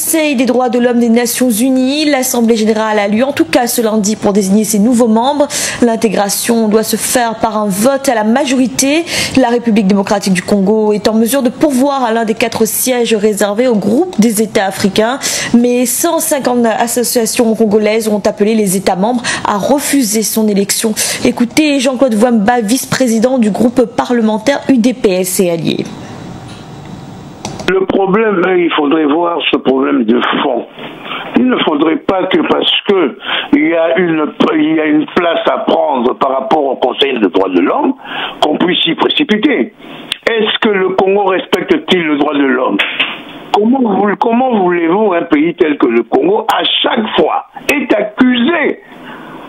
Conseil des droits de l'homme des Nations Unies. L'Assemblée générale a lieu en tout cas ce lundi pour désigner ses nouveaux membres. L'intégration doit se faire par un vote à la majorité. La République démocratique du Congo est en mesure de pourvoir à l'un des 4 sièges réservés au groupe des États africains. Mais 150 associations congolaises ont appelé les États membres à refuser son élection. Écoutez Jean-Claude Wamba, vice-président du groupe parlementaire UDPS et alliés. Le problème, il faudrait voir ce problème de fond. Il ne faudrait pas que parce que il y a une place à prendre par rapport au Conseil des droits de l'homme, qu'on puisse s'y précipiter. Est-ce que le Congo respecte-t-il le droit de l'homme? Comment voulez-vous un pays tel que le Congo, à chaque fois, est accusé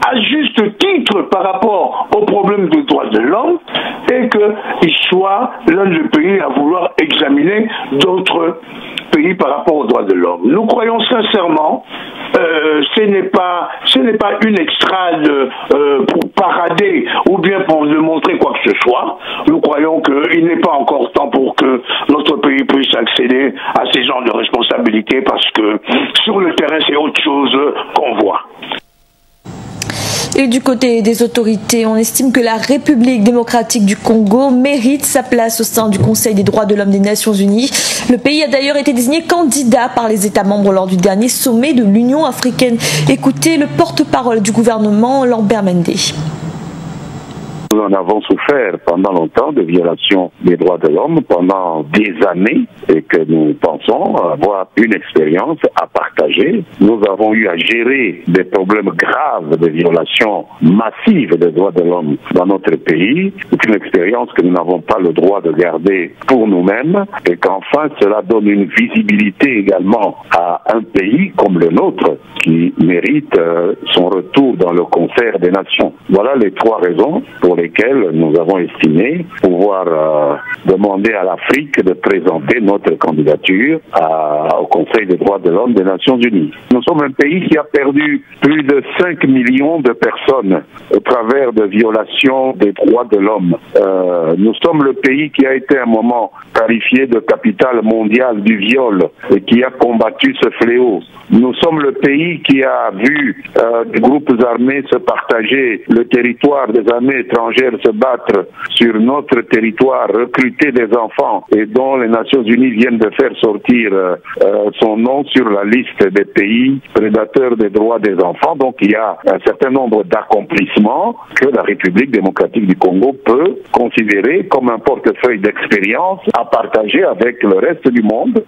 à juste titre par rapport au problème des droits de l'homme et qu'il soit l'un des pays à vouloir examiner d'autres pays par rapport aux droits de l'homme? Nous croyons sincèrement, ce n'est pas une extrade pour parader ou bien pour démontrer quoi que ce soit. Nous croyons qu'il n'est pas encore temps pour que notre pays puisse accéder à ces genres de responsabilités parce que sur le terrain c'est autre chose qu'on voit. Et du côté des autorités, on estime que la République démocratique du Congo mérite sa place au sein du Conseil des droits de l'homme des Nations Unies. Le pays a d'ailleurs été désigné candidat par les États membres lors du dernier sommet de l'Union africaine. Écoutez le porte-parole du gouvernement, Lambert Mende. Nous en avons souffert pendant longtemps de violations des droits de l'homme pendant des années et que nous pensons avoir une expérience à partager. Nous avons eu à gérer des problèmes graves de violations massives des droits de l'homme dans notre pays. C'est une expérience que nous n'avons pas le droit de garder pour nous-mêmes et qu'enfin cela donne une visibilité également à un pays comme le nôtre qui mérite son retour dans le concert des nations. Voilà les 3 raisons pour lesquelles nous avons estimé pouvoir demander à l'Afrique de présenter notre candidature au Conseil des droits de l'homme des Nations Unies. Nous sommes un pays qui a perdu plus de 5 millions de personnes au travers de violations des droits de l'homme. Nous sommes le pays qui a été à un moment qualifié de capitale mondiale du viol et qui a combattu ce fléau. Nous sommes le pays qui a vu des groupes armés se partager le territoire, des armées étrangères se battre sur notre territoire, recruter des enfants et dont les Nations Unies viennent de faire sortir son nom sur la liste des pays prédateurs des droits des enfants. Donc il y a un certain nombre d'accomplissements que la République démocratique du Congo peut considérer comme un portefeuille d'expérience à partager avec le reste du monde.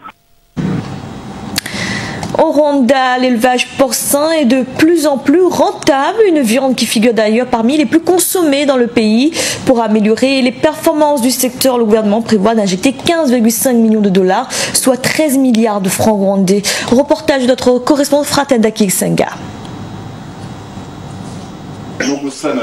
Au Rwanda, l'élevage porcin est de plus en plus rentable, une viande qui figure d'ailleurs parmi les plus consommées dans le pays. Pour améliorer les performances du secteur, le gouvernement prévoit d'injecter 15,5 millions de dollars, soit 13 milliards de francs rwandais. Reportage de notre correspondant Fratendaki Senga.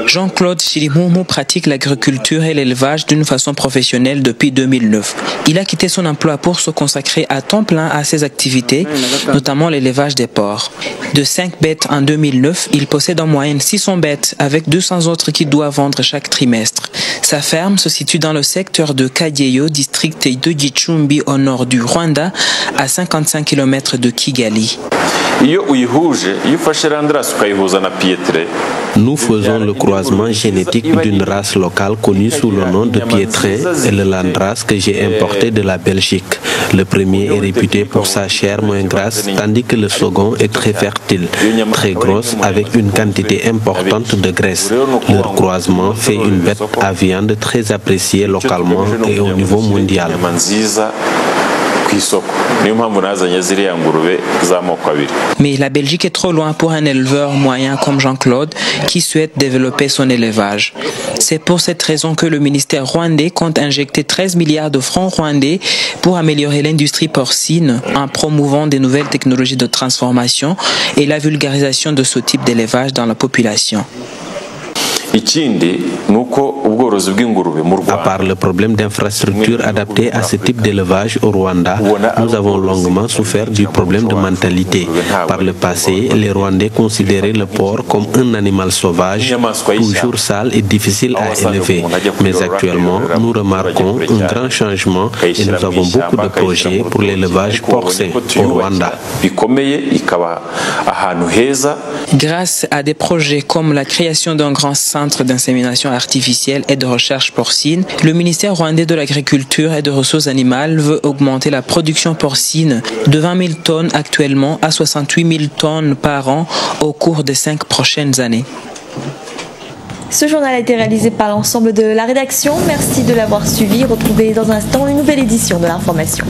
Jean-Claude Chilimumu pratique l'agriculture et l'élevage d'une façon professionnelle depuis 2009. Il a quitté son emploi pour se consacrer à temps plein à ses activités, notamment l'élevage des porcs. De 5 bêtes en 2009, il possède en moyenne 600 bêtes avec 200 autres qu'il doit vendre chaque trimestre. Sa ferme se situe dans le secteur de Kageyo, district de Gicumbi au nord du Rwanda, à 55 km de Kigali. Nous faisons le croisement génétique d'une race locale connue sous le nom de Piétré et le Landrace que j'ai importé de la Belgique. Le premier est réputé pour sa chair moins grasse, tandis que le second est très fertile, très grosse, avec une quantité importante de graisse. Leur croisement fait une bête à viande très appréciée localement et au niveau mondial. Mais la Belgique est trop loin pour un éleveur moyen comme Jean-Claude qui souhaite développer son élevage. C'est pour cette raison que le ministère rwandais compte injecter 13 milliards de francs rwandais pour améliorer l'industrie porcine en promouvant des nouvelles technologies de transformation et la vulgarisation de ce type d'élevage dans la population. À part le problème d'infrastructure adaptée à ce type d'élevage au Rwanda, nous avons longuement souffert du problème de mentalité. Par le passé, les Rwandais considéraient le porc comme un animal sauvage, toujours sale et difficile à élever. Mais actuellement, nous remarquons un grand changement et nous avons beaucoup de projets pour l'élevage porcin au Rwanda. Grâce à des projets comme la création d'un grand centre d'insémination artificielle et de recherche porcine, le ministère rwandais de l'Agriculture et des Ressources animales veut augmenter la production porcine de 20 000 tonnes actuellement à 68 000 tonnes par an au cours des 5 prochaines années. Ce journal a été réalisé par l'ensemble de la rédaction. Merci de l'avoir suivi. Retrouvez dans un instant une nouvelle édition de l'information.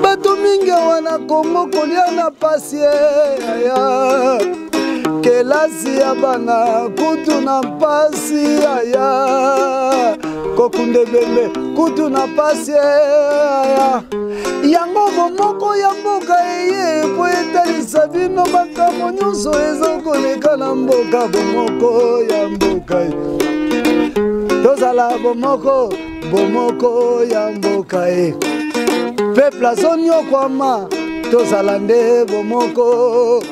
Batu mingi wana Kongo kolia na pasi aya kelasi ya bana kutu na pasi aya kokunde bembe kutu na pasi aya yango bomoko ya mboka eye po etalisa bino makambo nyonso ezokoleka na mboka bomoko ya mboka tozala bomoko ya mboka peuple azonyokwama tozala nde bomoko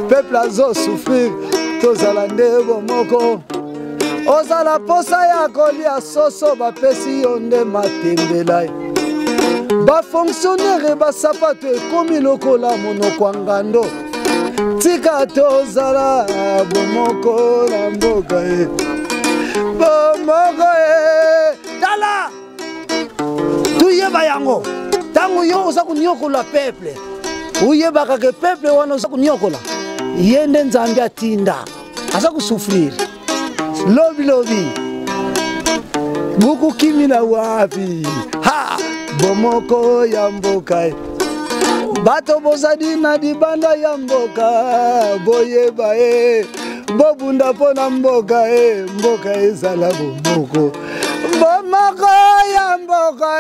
peuple azosufrir tozala nde bomoko ozala posa ya kolia soso bapesi yo nde matembela bafonctionnaire basapato ekomi lokola monoko ya ngando tika tozala bomoko na mboka bomoko tala tuyeba yango tango yo oza kunyokola peuple uyebaka ke peuple wana oza kunyokola yende nzambe atinda aza kusufriri lobi bukukimina wapi ha bomoko ya mboka bato bozali na dibanda ya mboka boyeba bobunda pona mboka mboka ezala bomoko bomoko ya mboka